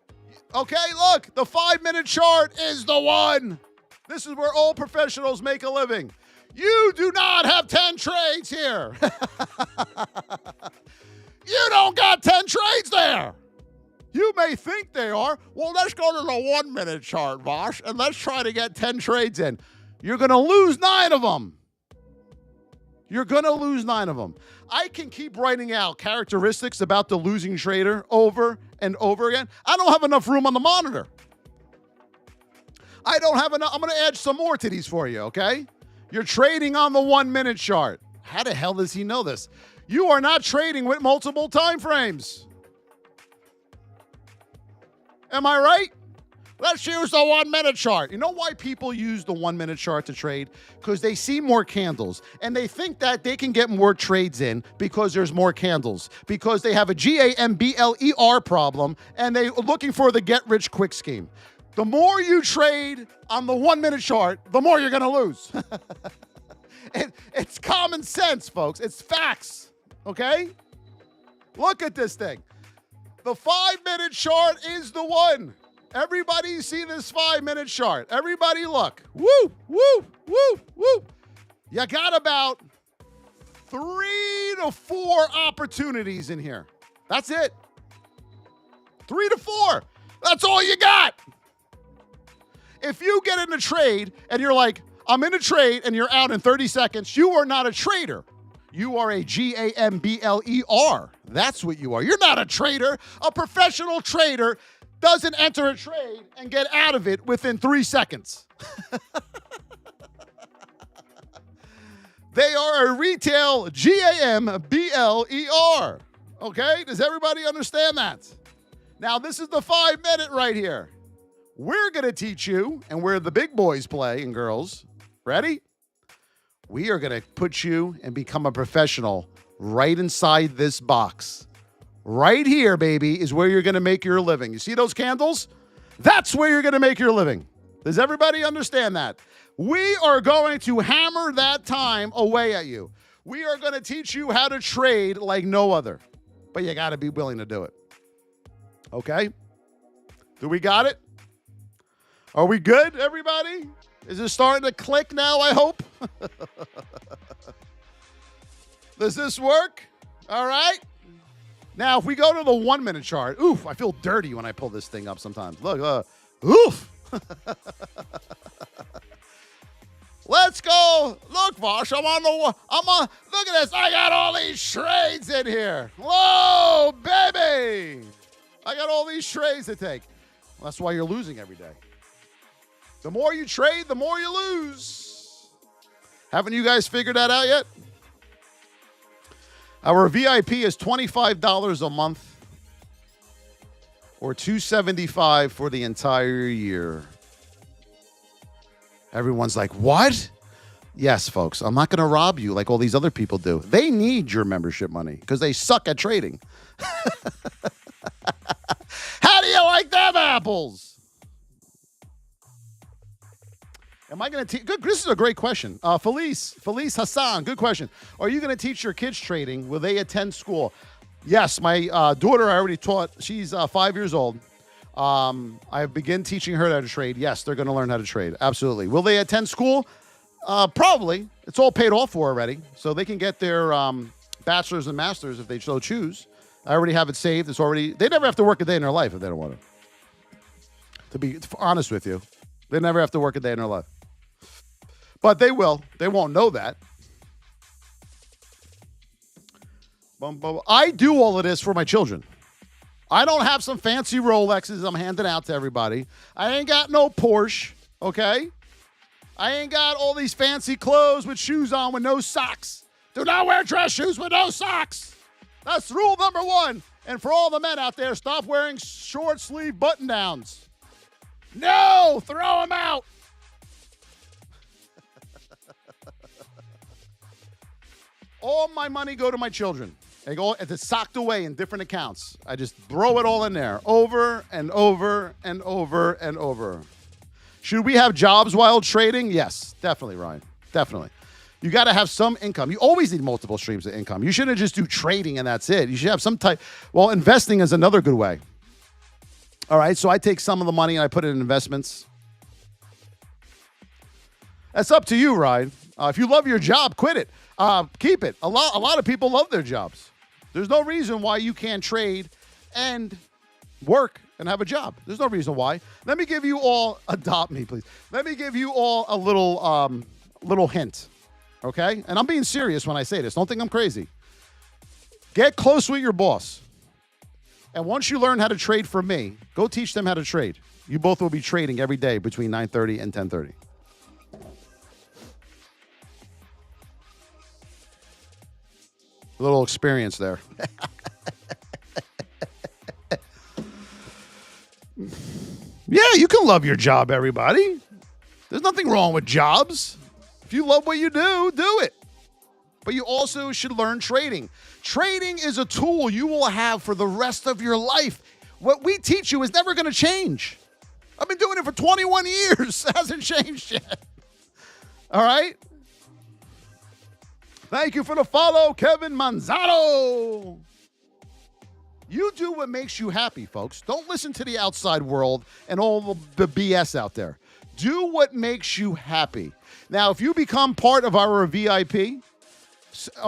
Okay, look, the 5-minute chart is the one. This is where all professionals make a living. You do not have 10 trades here. You don't got 10 trades there. You may think they are. Well, let's go to the 1 minute chart, Voss, and let's try to get 10 trades in. You're going to lose 9 of them. You're going to lose 9 of them. I can keep writing out characteristics about the losing trader over and over again. I don't have enough room on the monitor. I don't have enough. I'm going to add some more to these for you, okay? You're trading on the 1 minute chart. How the hell does he know this? You are not trading with multiple time frames. Am I right? Let's use the 1 minute chart. You know why people use the 1 minute chart to trade? Because they see more candles and they think that they can get more trades in because there's more candles, because they have a GAMBLER problem and they're looking for the get rich quick scheme. The more you trade on the 1 minute chart, the more you're going to lose. It's common sense, folks. It's facts, okay? Look at this thing. The 5 minute chart is the one. Everybody see this 5 minute chart. Everybody look. Woo, woo, woo, woo. You got about 3 to 4 opportunities in here. That's it. 3 to 4. That's all you got. If you get in a trade and you're like, I'm in a trade and you're out in 30 seconds, you are not a trader. You are a GAMBLER. That's what you are. You're not a trader. A professional trader doesn't enter a trade and get out of it within 3 seconds. They are a retail GAMBLER. Okay? Does everybody understand that? Now, this is the 5 minute right here. We're going to teach you, and where the big boys play and girls. Ready? We are going to put you and become a professional right inside this box. Right here, baby, is where you're going to make your living. You see those candles? That's where you're going to make your living. Does everybody understand that? We are going to hammer that time away at you. We are going to teach you how to trade like no other. But you got to be willing to do it. Okay? Do we got it? Are we good, everybody? Is it starting to click now, I hope? Does this work? All right. Now, if we go to the 1 minute chart, oof, I feel dirty when I pull this thing up sometimes. Look, oof. Let's go. Look, Voss, look at this. I got all these trades in here. Whoa, baby. I got all these trades to take. Well, that's why you're losing every day. The more you trade, the more you lose. Haven't you guys figured that out yet? Our VIP is $25 a month or $275 for the entire year. Everyone's like, what? Yes, folks, I'm not going to rob you like all these other people do. They need your membership money because they suck at trading. How do you like them apples? Am I going to teach? Good. This is a great question. Felice Hassan, good question. Are you going to teach your kids trading? Will they attend school? Yes, my daughter I already taught. She's 5 years old. I begin teaching her how to trade. Yes, they're going to learn how to trade. Absolutely. Will they attend school? Probably. It's all paid off for already. So they can get their bachelor's and master's if they so choose. I already have it saved. It's already. They never have to work a day in their life if they don't want to. To be honest with you, they never have to work a day in their life. But they will. They won't know that. I do all of this for my children. I don't have some fancy Rolexes I'm handing out to everybody. I ain't got no Porsche, okay? I ain't got all these fancy clothes with shoes on with no socks. Do not wear dress shoes with no socks. That's rule number 1. And for all the men out there, stop wearing short sleeve button downs. No, throw them out. All my money go to my children. It's socked away in different accounts. I just throw it all in there over and over and over and over. Should we have jobs while trading? Yes, definitely, Ryan. Definitely. You got to have some income. You always need multiple streams of income. You shouldn't just do trading and that's it. You should have some type. Well, investing is another good way. All right, so I take some of the money and I put it in investments. That's up to you, Ryan. If you love your job, quit it. Keep it. A lot of people love their jobs. There's no reason why you can't trade and work and have a job. There's no reason why. Let me give you all, adopt me, please. Let me give you all a little hint, okay? And I'm being serious when I say this. Don't think I'm crazy. Get close with your boss. And once you learn how to trade from me, go teach them how to trade. You both will be trading every day between 9:30 and 10:30. A little experience there. Yeah, you can love your job, everybody. There's nothing wrong with jobs. If you love what you do it. But you also should learn trading. Trading is a tool you will have for the rest of your life. What we teach you is never going to change. I've been doing it for 21 years. It hasn't changed yet. All right? Thank you for the follow, Kevin Manzano. You do what makes you happy, folks. Don't listen to the outside world and all the BS out there. Do what makes you happy. Now, if you become part of our VIP,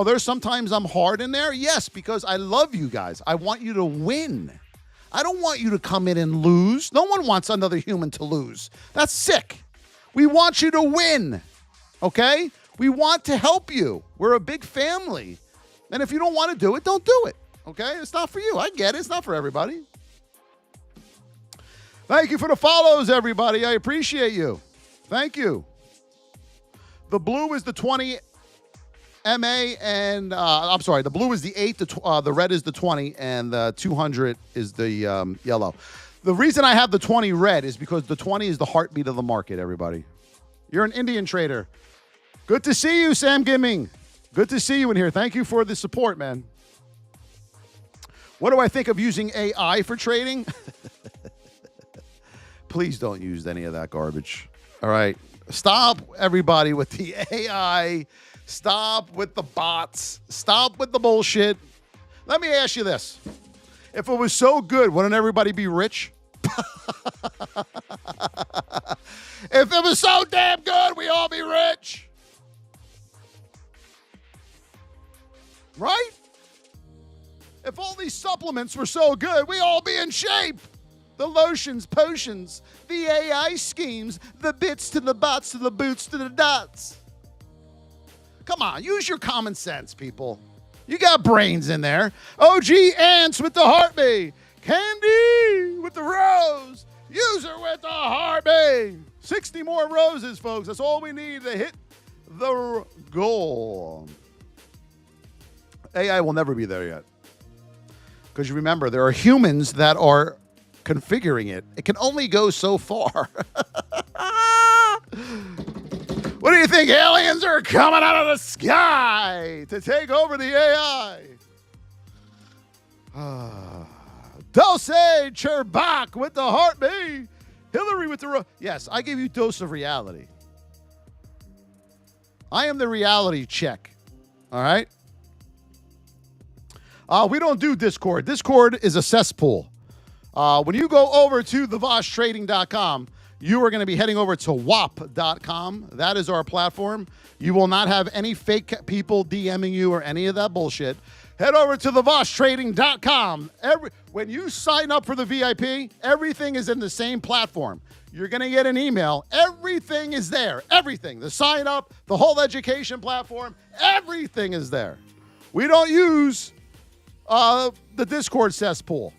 there's sometimes I'm hard in there. Yes, because I love you guys. I want you to win. I don't want you to come in and lose. No one wants another human to lose. That's sick. We want you to win, okay? We want to help you. We're a big family. And if you don't want to do it, don't do it. Okay? It's not for you. I get it. It's not for everybody. Thank you for the follows, everybody. I appreciate you. Thank you. The blue is the 20 MA, and the blue is the 8, the red is the 20, and the 200 is the yellow. The reason I have the 20 red is because the 20 is the heartbeat of the market, everybody. You're an Indian trader. Good to see you, Sam Gimming. Good to see you in here. Thank you for the support, man. What do I think of using AI for trading? Please don't use any of that garbage. All right. Stop, everybody, with the AI. Stop with the bots. Stop with the bullshit. Let me ask you this. If it was so good, wouldn't everybody be rich? If it was so damn good, we all be rich. Right? If all these supplements were so good, we all be in shape. The lotions, potions, the AI schemes, the bits to the bots to the boots to the dots. Come on, use your common sense, people. You got brains in there. OG Ants with the heartbeat. Candy with the rose. User with the heartbeat. 60 more roses, folks. That's all we need to hit the goal. AI will never be there yet. Because you remember, there are humans that are configuring it. It can only go so far. What do you think? Aliens are coming out of the sky to take over the AI. Dose Cherbach with the heartbeat. Hillary with the... Yes, I gave you dose of reality. I am the reality check. All right? We don't do Discord. Discord is a cesspool. When you go over to theVossTrading.com, you are going to be heading over to WAP.com. That is our platform. You will not have any fake people DMing you or any of that bullshit. Head over to theVossTrading.com. When you sign up for the VIP, everything is in the same platform. You're going to get an email. Everything is there. Everything. The sign up, the whole education platform, everything is there. We don't use the Discord cesspool.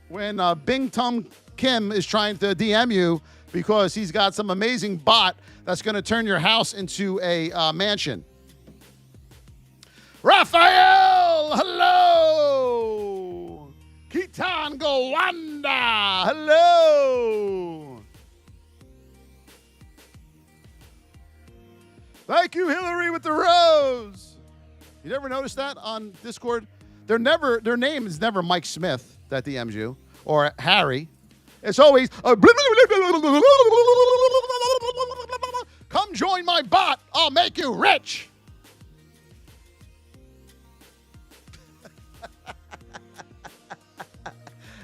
When Bing Tum Kim is trying to DM you because he's got some amazing bot that's going to turn your house into a mansion. Raphael, hello. Kitan Gowanda, hello. Thank you, Hillary, with the rose. You never noticed that on Discord? Their name is never Mike Smith that DMs you or Harry. It's always come join my bot. I'll make you rich.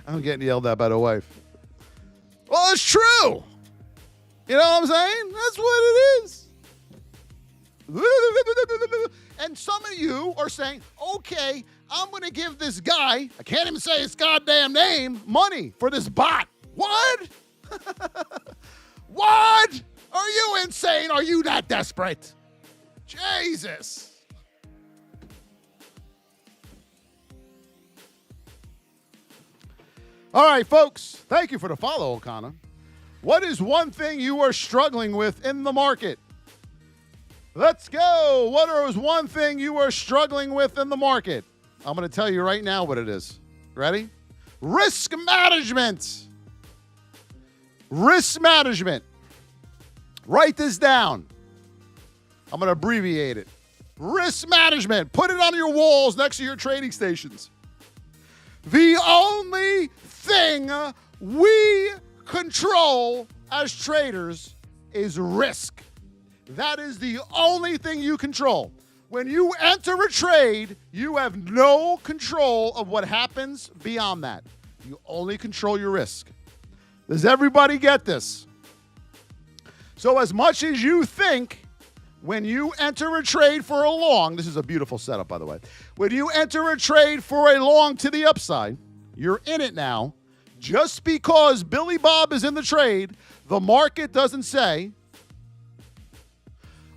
I'm getting yelled at by the wife. Well, it's true. You know what I'm saying? That's what it is. And some of you are saying, okay, I'm going to give this guy, I can't even say his goddamn name, money for this bot. What? What? Are you insane? Are you that desperate? Jesus. All right, folks. Thank you for the follow, O'Connor. What is one thing you are struggling with in the market? Let's go. What is one thing you are struggling with in the market? I'm going to tell you right now what it is. Ready? Risk management. Risk management. Write this down. I'm going to abbreviate it. Risk management. Put it on your walls next to your trading stations. The only thing we control as traders is risk. That is the only thing you control. When you enter a trade, you have no control of what happens beyond that. You only control your risk. Does everybody get this? So as much as you think when you enter a trade for a long, this is a beautiful setup, by the way. When you enter a trade for a long to the upside, you're in it now. Just because Billy Bob is in the trade, the market doesn't say,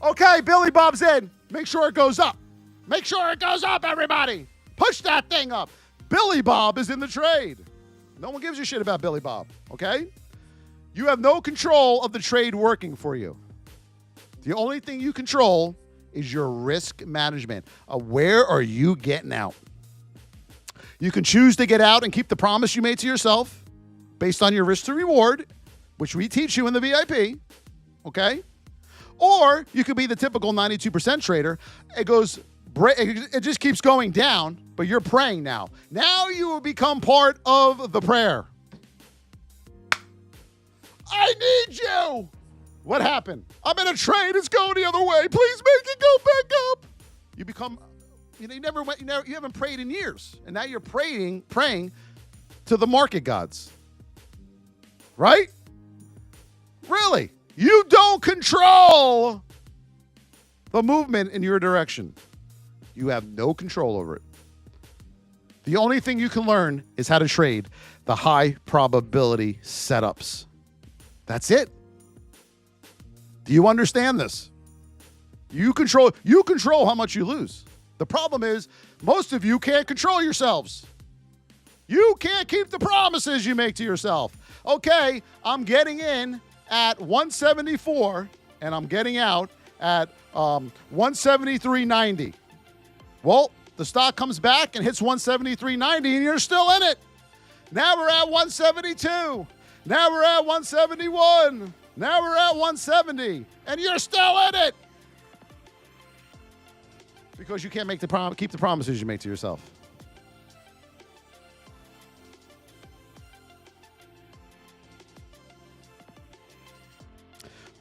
okay, Billy Bob's in. Make sure it goes up. Make sure it goes up, everybody. Push that thing up. Billy Bob is in the trade. No one gives a shit about Billy Bob, okay? You have no control of the trade working for you. The only thing you control is your risk management. Where are you getting out? You can choose to get out and keep the promise you made to yourself based on your risk to reward, which we teach you in the VIP, okay? Or you could be the typical 92% trader. It just keeps going down, but you're praying now. Now you will become part of the prayer. I need you. What happened? I'm in a trade. It's going the other way. Please make it go back up. You become, you haven't prayed in years. And now you're praying to the market gods. Right? Really? You don't control the movement in your direction. You have no control over it. The only thing you can learn is how to trade the high probability setups. That's it. Do you understand this? You control how much you lose. The problem is most of you can't control yourselves. You can't keep the promises you make to yourself. Okay, I'm getting in at 174 and I'm getting out at 173.90. Well, the stock comes back and hits 173.90 and you're still in it. Now we're at 172. Now we're at 171. Now we're at 170 and you're still in it. Because you can't keep the promises you make to yourself.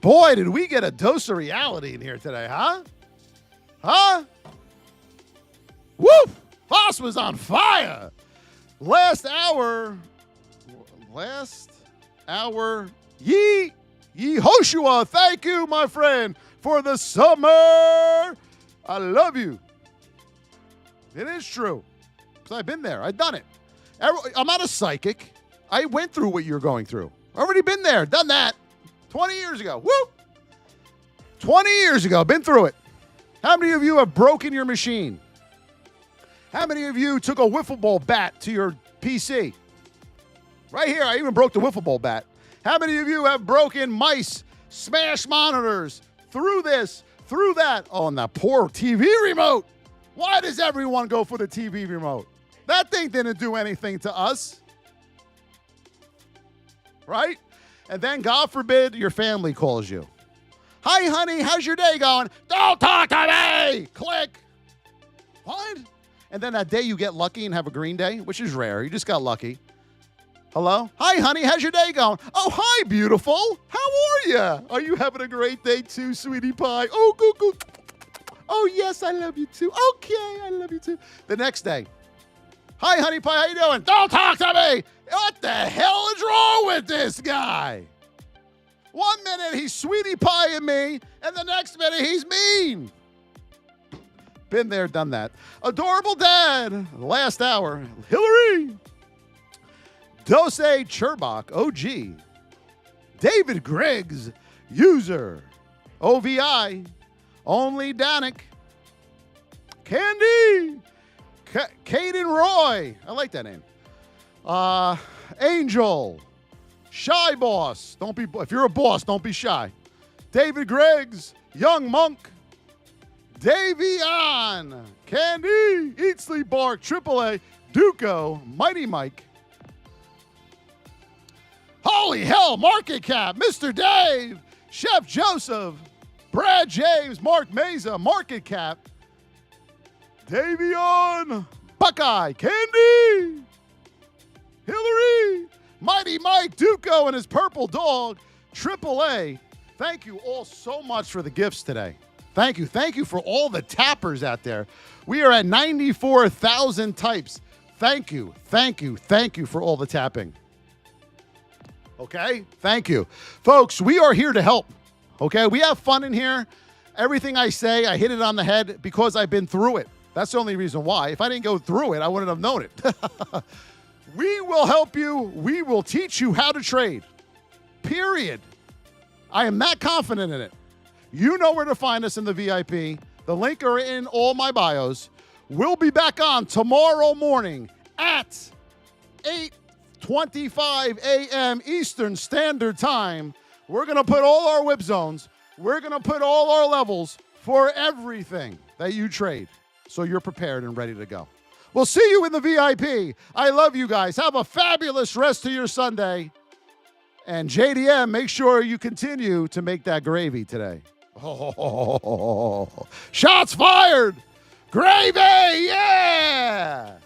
Boy, did we get a dose of reality in here today, huh? Huh? Woo! Voss was on fire. Last hour, Ye Hoshua, thank you, my friend, for the summer. I love you. It is true. Because I've been there. I've done it. I'm not a psychic. I went through what you're going through. Already been there, done that. 20 years ago. Woo! 20 years ago. Been through it. How many of you have broken your machine? How many of you took a wiffle ball bat to your PC? Right here, I even broke the wiffle ball bat. How many of you have broken mice, smashed monitors, through this, through that? Oh, and that poor TV remote. Why does everyone go for the TV remote? That thing didn't do anything to us. Right? And then, God forbid, your family calls you. Hi, honey, how's your day going? Don't talk to me! Click. What? And then that day you get lucky and have a green day, which is rare. You just got lucky. Hello? Hi, honey, how's your day going? Oh, hi, beautiful. How are you? Are you having a great day too, sweetie pie? Oh, goo. Oh, yes, I love you too. Okay, I love you too. The next day. Hi, honey pie, how you doing? Don't talk to me! What the hell is wrong with this guy? 1 minute he's sweetie pieing me, and the next minute he's mean. Been there, done that. Adorable Dad, last hour. Hillary. Dose Cherbach, OG. David Griggs, user. OVI. Only Danik. Candy. Caden Roy. I like that name. Angel. Shy Boss. If you're a boss, don't be shy. David Griggs. Young Monk. Davion. Candy. Eat Sleep Bark. AAA. Duco. Mighty Mike. Holy hell, market cap. Mr. Dave. Chef Joseph. Brad James. Mark Meza. Market cap. Davion. Buckeye. Candy. Hillary. Mighty Mike. Duco and his purple dog. AAA. Thank you all so much for the gifts today. Thank you. Thank you for all the tappers out there. We are at 94,000 types. Thank you. Thank you. Thank you for all the tapping. Okay? Thank you. Folks, we are here to help. Okay? We have fun in here. Everything I say, I hit it on the head because I've been through it. That's the only reason why. If I didn't go through it, I wouldn't have known it. We will help you. We will teach you how to trade. Period. I am that confident in it. You know where to find us in the VIP. The link are in all my bios. We'll be back on tomorrow morning at 8:25 a.m. Eastern Standard Time. We're going to put all our whip zones. We're going to put all our levels for everything that you trade. So you're prepared and ready to go. We'll see you in the VIP. I love you guys. Have a fabulous rest of your Sunday. And JDM, make sure you continue to make that gravy today. Oh, shots fired. Gravy, yeah!